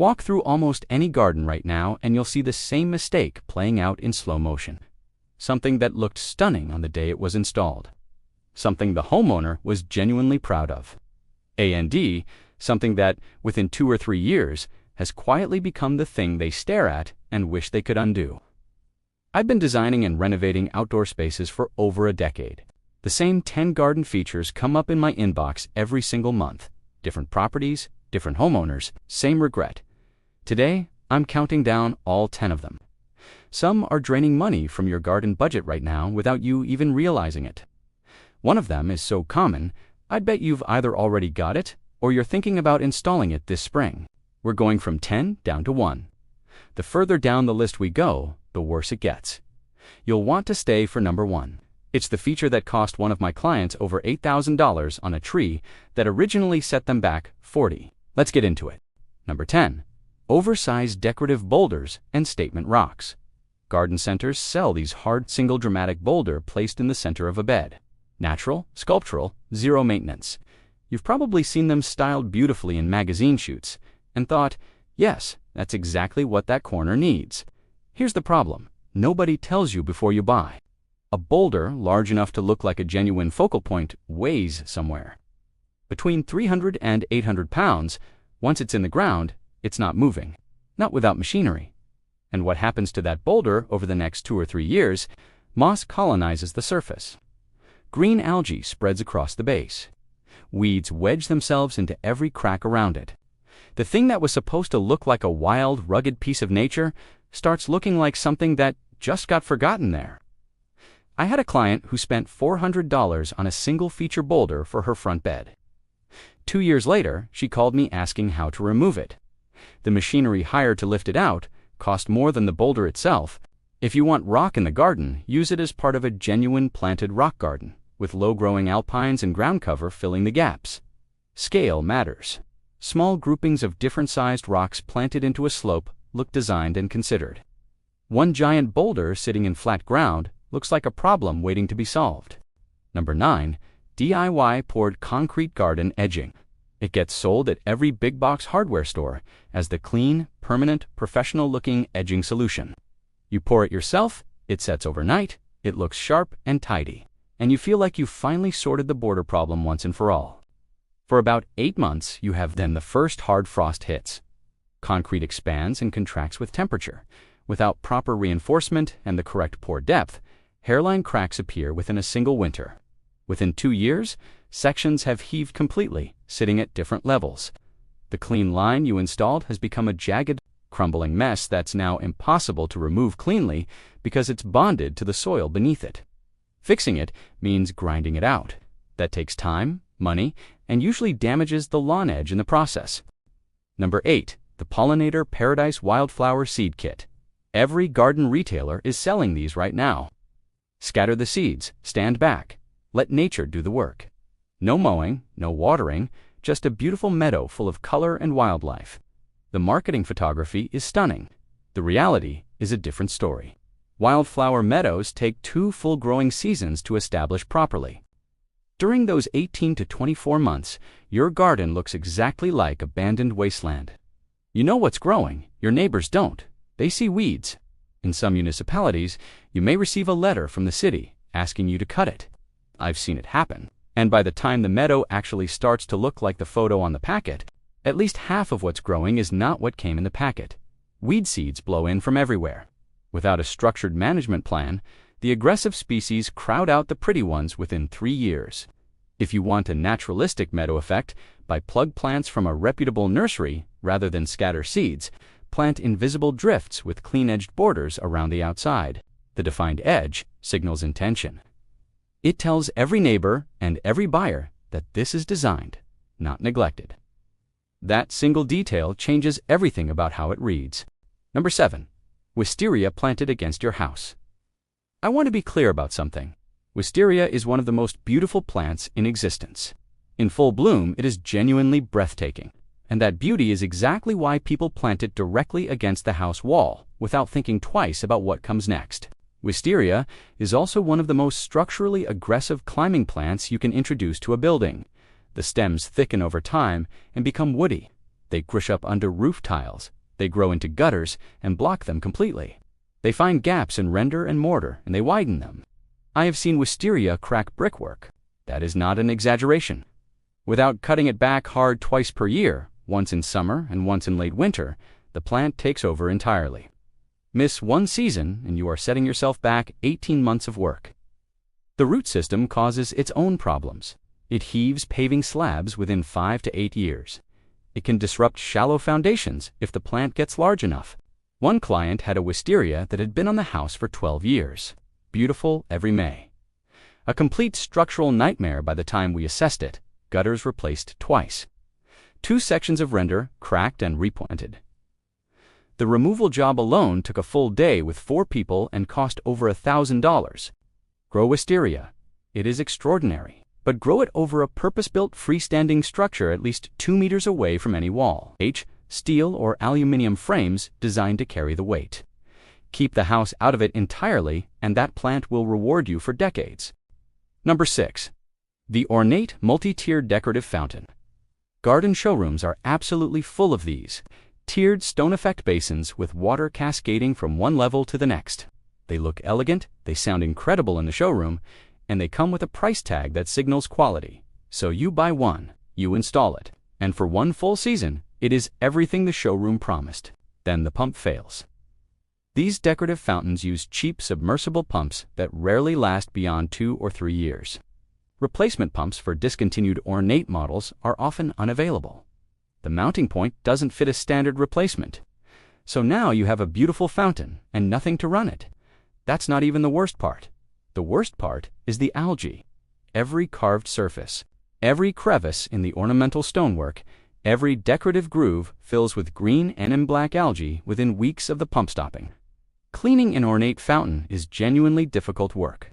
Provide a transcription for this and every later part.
Walk through almost any garden right now and you'll see the same mistake playing out in slow motion. Something that looked stunning on the day it was installed. Something the homeowner was genuinely proud of. And something that, within 2 or 3 years, has quietly become the thing they stare at and wish they could undo. I've been designing and renovating outdoor spaces for over a decade. The same 10 garden features come up in my inbox every single month. Different properties, different homeowners, same regret. Today, I'm counting down all 10 of them. Some are draining money from your garden budget right now without you even realizing it. One of them is so common, I'd bet you've either already got it or you're thinking about installing it this spring. We're going from 10 down to 1. The further down the list we go, the worse it gets. You'll want to stay for number 1. It's the feature that cost one of my clients over $8,000 on a tree that originally set them back $40,000. Let's get into it. Number 10. Oversized decorative boulders and statement rocks. Garden centers sell these hard single dramatic boulder placed in the center of a bed. Natural, sculptural, zero maintenance. You've probably seen them styled beautifully in magazine shoots and thought, yes, that's exactly what that corner needs. Here's the problem. Nobody tells you before you buy. A boulder large enough to look like a genuine focal point weighs somewhere between 300 and 800 pounds. Once it's in the ground, it's not moving, not without machinery. And what happens to that boulder over the next 2 or 3 years? Moss colonizes the surface. Green algae spreads across the base. Weeds wedge themselves into every crack around it. The thing that was supposed to look like a wild, rugged piece of nature starts looking like something that just got forgotten there. I had a client who spent $400 on a single feature boulder for her front bed. 2 years later, she called me asking how to remove it. The machinery hired to lift it out cost more than the boulder itself. If you want rock in the garden, use it as part of a genuine planted rock garden, with low-growing alpines and ground cover filling the gaps. Scale matters. Small groupings of different-sized rocks planted into a slope look designed and considered. One giant boulder sitting in flat ground looks like a problem waiting to be solved. Number 9. DIY poured concrete garden edging. It gets sold at every big box hardware store as the clean, permanent, professional-looking edging solution. You pour it yourself, it sets overnight, it looks sharp and tidy, and you feel like you've finally sorted the border problem once and for all. For about 8 months, you have then the first hard frost hits. Concrete expands and contracts with temperature. Without proper reinforcement and the correct pour depth, hairline cracks appear within a single winter. Within 2 years, sections have heaved completely, sitting at different levels. The clean line you installed has become a jagged, crumbling mess that's now impossible to remove cleanly because it's bonded to the soil beneath it. Fixing it means grinding it out. That takes time, money, and usually damages the lawn edge in the process. Number 8. The Pollinator Paradise Wildflower Seed Kit. Every garden retailer is selling these right now. Scatter the seeds, stand back, let nature do the work. No mowing, no watering, just a beautiful meadow full of color and wildlife. The marketing photography is stunning. The reality is a different story. Wildflower meadows take 2 full growing seasons to establish properly. During those 18 to 24 months, your garden looks exactly like abandoned wasteland. You know what's growing, your neighbors don't. They see weeds. In some municipalities, you may receive a letter from the city asking you to cut it. I've seen it happen. And by the time the meadow actually starts to look like the photo on the packet, at least half of what's growing is not what came in the packet. Weed seeds blow in from everywhere. Without a structured management plan, the aggressive species crowd out the pretty ones within 3 years. If you want a naturalistic meadow effect, buy plug plants from a reputable nursery rather than scatter seeds. Plant invisible drifts with clean-edged borders around the outside. The defined edge signals intention. It tells every neighbor and every buyer that this is designed, not neglected. That single detail changes everything about how it reads. Number 7. Wisteria planted against your house. I want to be clear about something. Wisteria is one of the most beautiful plants in existence. In full bloom, it is genuinely breathtaking. And that beauty is exactly why people plant it directly against the house wall without thinking twice about what comes next. Wisteria is also one of the most structurally aggressive climbing plants you can introduce to a building. The stems thicken over time and become woody. They crush up under roof tiles, they grow into gutters and block them completely. They find gaps in render and mortar and they widen them. I have seen wisteria crack brickwork. That is not an exaggeration. Without cutting it back hard twice per year, once in summer and once in late winter, the plant takes over entirely. Miss one season and you are setting yourself back 18 months of work. The root system causes its own problems. It heaves paving slabs within 5 to 8 years. It can disrupt shallow foundations if the plant gets large enough. One client had a wisteria that had been on the house for 12 years. Beautiful every May. A complete structural nightmare by the time we assessed it. Gutters replaced twice. 2 sections of render cracked and replanted. The removal job alone took a full day with 4 people and cost over $1,000. Grow wisteria. It is extraordinary. But grow it over a purpose-built freestanding structure at least 2 meters away from any wall. Steel or aluminum frames designed to carry the weight. Keep the house out of it entirely and that plant will reward you for decades. Number 6. The ornate multi-tiered decorative fountain. Garden showrooms are absolutely full of these. Tiered stone effect basins with water cascading from one level to the next. They look elegant, they sound incredible in the showroom, and they come with a price tag that signals quality. So you buy one, you install it, and for one full season, it is everything the showroom promised. Then the pump fails. These decorative fountains use cheap submersible pumps that rarely last beyond 2 or 3 years. Replacement pumps for discontinued ornate models are often unavailable. The mounting point doesn't fit a standard replacement. So now you have a beautiful fountain and nothing to run it. That's not even the worst part. The worst part is the algae. Every carved surface, every crevice in the ornamental stonework, every decorative groove fills with green and black algae within weeks of the pump stopping. Cleaning an ornate fountain is genuinely difficult work.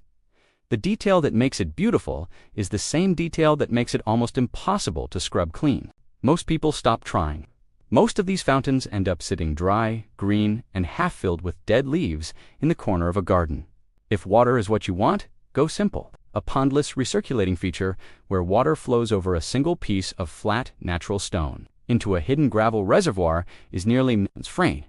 The detail that makes it beautiful is the same detail that makes it almost impossible to scrub clean. Most people stop trying. Most of these fountains end up sitting dry, green, and half-filled with dead leaves in the corner of a garden. If water is what you want, go simple. A pondless recirculating feature where water flows over a single piece of flat, natural stone into a hidden gravel reservoir is nearly free.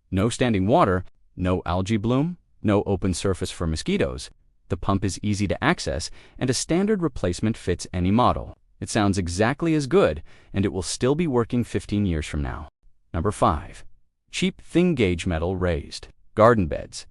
No standing water, no algae bloom, no open surface for mosquitoes. The pump is easy to access, and a standard replacement fits any model. It sounds exactly as good, and it will still be working 15 years from now. Number 5. Cheap thin gauge metal raised garden beds.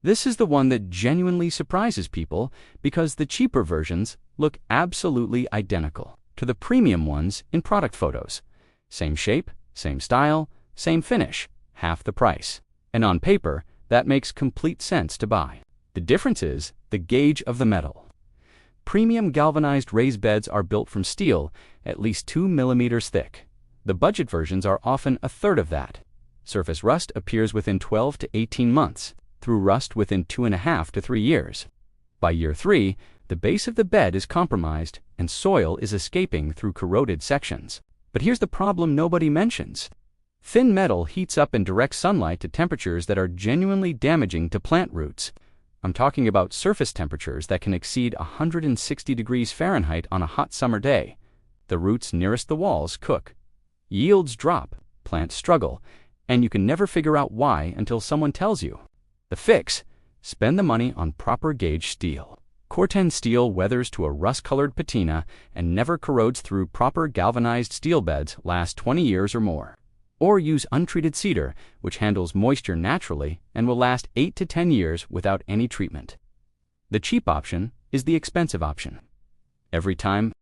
This is the one that genuinely surprises people because the cheaper versions look absolutely identical to the premium ones in product photos. Same shape, same style, same finish, half the price. And on paper, that makes complete sense to buy. The difference is the gauge of the metal. Premium galvanized raised beds are built from steel at least 2 millimeters thick. The budget versions are often a third of that. Surface rust appears within 12 to 18 months, through rust within 2.5 to 3 years. By year 3, the base of the bed is compromised and soil is escaping through corroded sections. But here's the problem nobody mentions. Thin metal heats up in direct sunlight to temperatures that are genuinely damaging to plant roots. I'm talking about surface temperatures that can exceed 160 degrees Fahrenheit on a hot summer day. The roots nearest the walls cook. Yields drop, plants struggle, and you can never figure out why until someone tells you. The fix? Spend the money on proper gauge steel. Corten steel weathers to a rust-colored patina and never corrodes through proper galvanized steel beds last 20 years or more. Or use untreated cedar, which handles moisture naturally and will last 8 to 10 years without any treatment. The cheap option is the expensive option. Every time.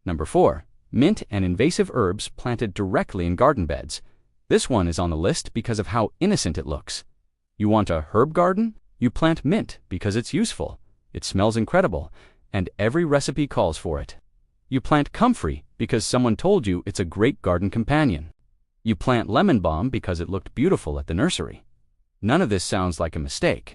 Number 4. Mint and invasive herbs planted directly in garden beds. This one is on the list because of how innocent it looks. You want a herb garden? You plant mint because it's useful. It smells incredible, and every recipe calls for it. You plant comfrey because someone told you it's a great garden companion. You plant lemon balm because it looked beautiful at the nursery. None of this sounds like a mistake.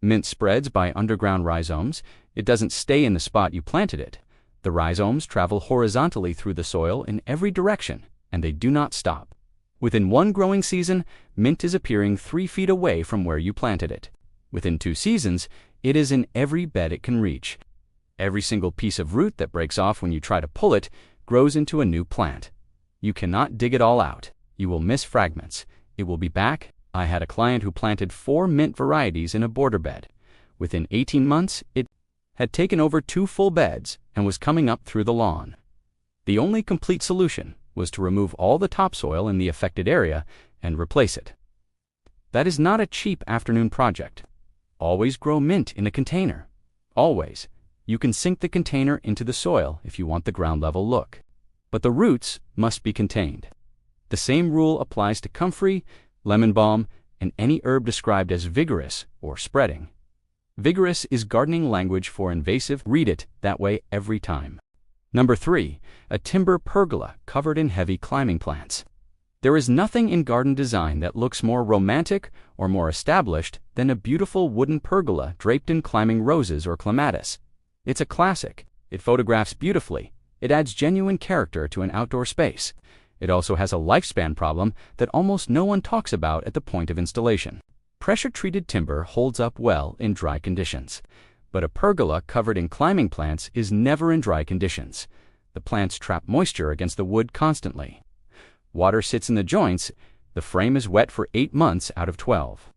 Mint spreads by underground rhizomes. It doesn't stay in the spot you planted it. The rhizomes travel horizontally through the soil in every direction, and they do not stop. Within one growing season, mint is appearing 3 feet away from where you planted it. Within 2 seasons, it is in every bed it can reach. Every single piece of root that breaks off when you try to pull it grows into a new plant. You cannot dig it all out. You will miss fragments. It will be back. I had a client who planted 4 mint varieties in a border bed. Within 18 months, it had taken over 2 full beds and was coming up through the lawn. The only complete solution was to remove all the topsoil in the affected area and replace it. That is not a cheap afternoon project. Always grow mint in a container. Always. You can sink the container into the soil if you want the ground level look. But the roots must be contained. The same rule applies to comfrey, lemon balm, and any herb described as vigorous or spreading. Vigorous is gardening language for invasive. Read it that way every time. Number 3, a timber pergola covered in heavy climbing plants. There is nothing in garden design that looks more romantic or more established than a beautiful wooden pergola draped in climbing roses or clematis. It's a classic. It photographs beautifully. It adds genuine character to an outdoor space. It also has a lifespan problem that almost no one talks about at the point of installation. Pressure-treated timber holds up well in dry conditions, but a pergola covered in climbing plants is never in dry conditions. The plants trap moisture against the wood constantly. Water sits in the joints. The frame is wet for 8 months out of 12.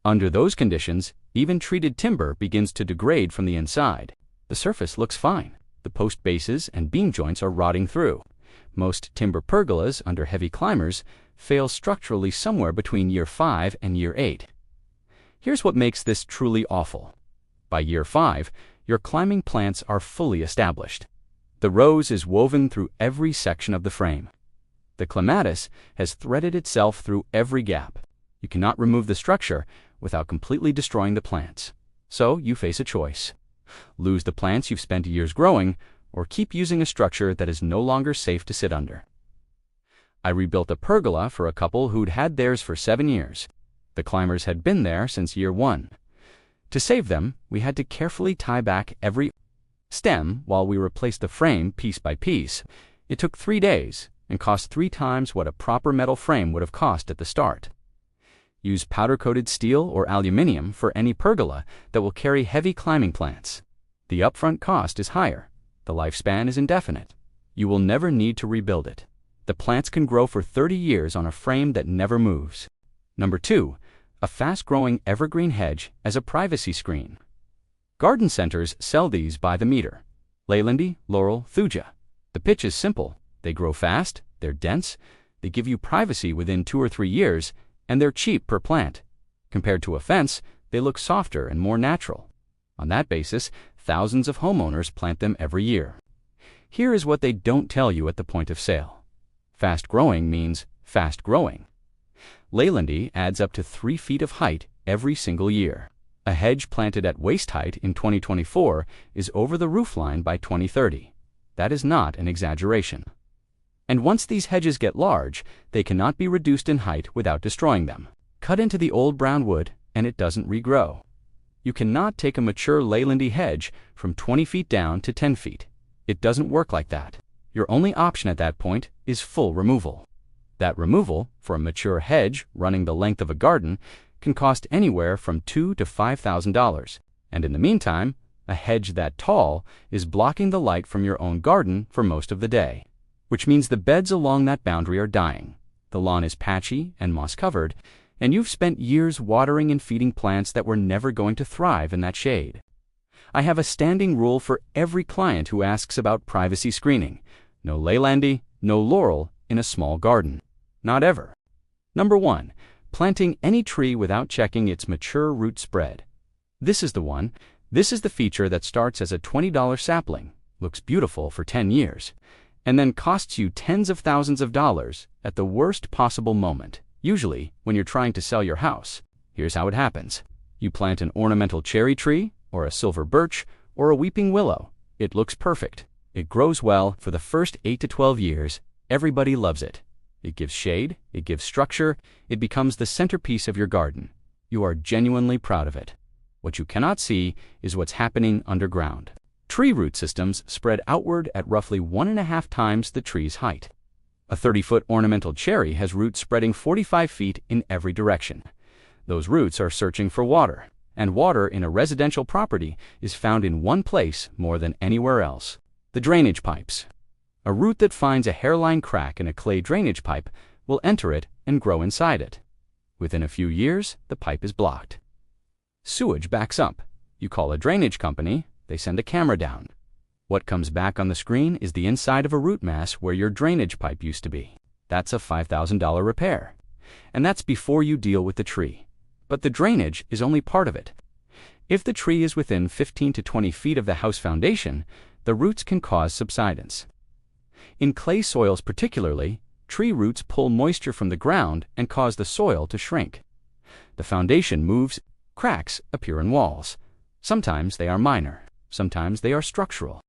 Under those conditions, even treated timber begins to degrade from the inside. The surface looks fine. The post bases and beam joints are rotting through. Most timber pergolas under heavy climbers fail structurally somewhere between year 5 and year 8. Here's what makes this truly awful. By year 5, your climbing plants are fully established. The rose is woven through every section of the frame. The clematis has threaded itself through every gap. You cannot remove the structure without completely destroying the plants. So you face a choice. Lose the plants you've spent years growing, or keep using a structure that is no longer safe to sit under. I rebuilt a pergola for a couple who'd had theirs for 7 years. The climbers had been there since year 1. To save them, we had to carefully tie back every stem while we replaced the frame piece by piece. It took 3 days and cost 3 times what a proper metal frame would have cost at the start. Use powder-coated steel or aluminum for any pergola that will carry heavy climbing plants. The upfront cost is higher. The lifespan is indefinite. You will never need to rebuild it. The plants can grow for 30 years on a frame that never moves. Number 2, a fast-growing evergreen hedge as a privacy screen. Garden centers sell these by the meter. Leylandii, laurel, thuja. The pitch is simple. They grow fast, they're dense, they give you privacy within 2 or 3 years, and they're cheap per plant. Compared to a fence, they look softer and more natural. On that basis, thousands of homeowners plant them every year. Here is what they don't tell you at the point of sale. Fast growing means fast growing. Leylandii adds up to 3 feet of height every single year. A hedge planted at waist height in 2024 is over the roofline by 2030. That is not an exaggeration. And once these hedges get large, they cannot be reduced in height without destroying them. Cut into the old brown wood, and it doesn't regrow. You cannot take a mature Leylandii hedge from 20 feet down to 10 feet. It doesn't work like that. Your only option at that point is full removal. That removal, for a mature hedge running the length of a garden, can cost anywhere from $2,000 to $5,000. And in the meantime, a hedge that tall is blocking the light from your own garden for most of the day, which means the beds along that boundary are dying. The lawn is patchy and moss-covered, and you've spent years watering and feeding plants that were never going to thrive in that shade. I have a standing rule for every client who asks about privacy screening. No Leylandii, no laurel in a small garden. Not ever. Number 1, planting any tree without checking its mature root spread. This is the one. This is the feature that starts as a $20 sapling, looks beautiful for 10 years, and then costs you tens of thousands of dollars at the worst possible moment, usually when you're trying to sell your house. Here's how it happens. You plant an ornamental cherry tree, or a silver birch, or a weeping willow. It looks perfect. It grows well for the first 8 to 12 years. Everybody loves it. It gives shade, it gives structure, it becomes the centerpiece of your garden. You are genuinely proud of it. What you cannot see is what's happening underground. Tree root systems spread outward at roughly 1.5 times the tree's height. A 30-foot ornamental cherry has roots spreading 45 feet in every direction. Those roots are searching for water, and water in a residential property is found in one place more than anywhere else: the drainage pipes. A root that finds a hairline crack in a clay drainage pipe will enter it and grow inside it. Within a few years, the pipe is blocked. Sewage backs up. You call a drainage company, they send a camera down. What comes back on the screen is the inside of a root mass where your drainage pipe used to be. That's a $5,000 repair. And that's before you deal with the tree. But the drainage is only part of it. If the tree is within 15 to 20 feet of the house foundation, the roots can cause subsidence. In clay soils particularly, tree roots pull moisture from the ground and cause the soil to shrink. The foundation moves, cracks appear in walls. Sometimes they are minor, sometimes they are structural.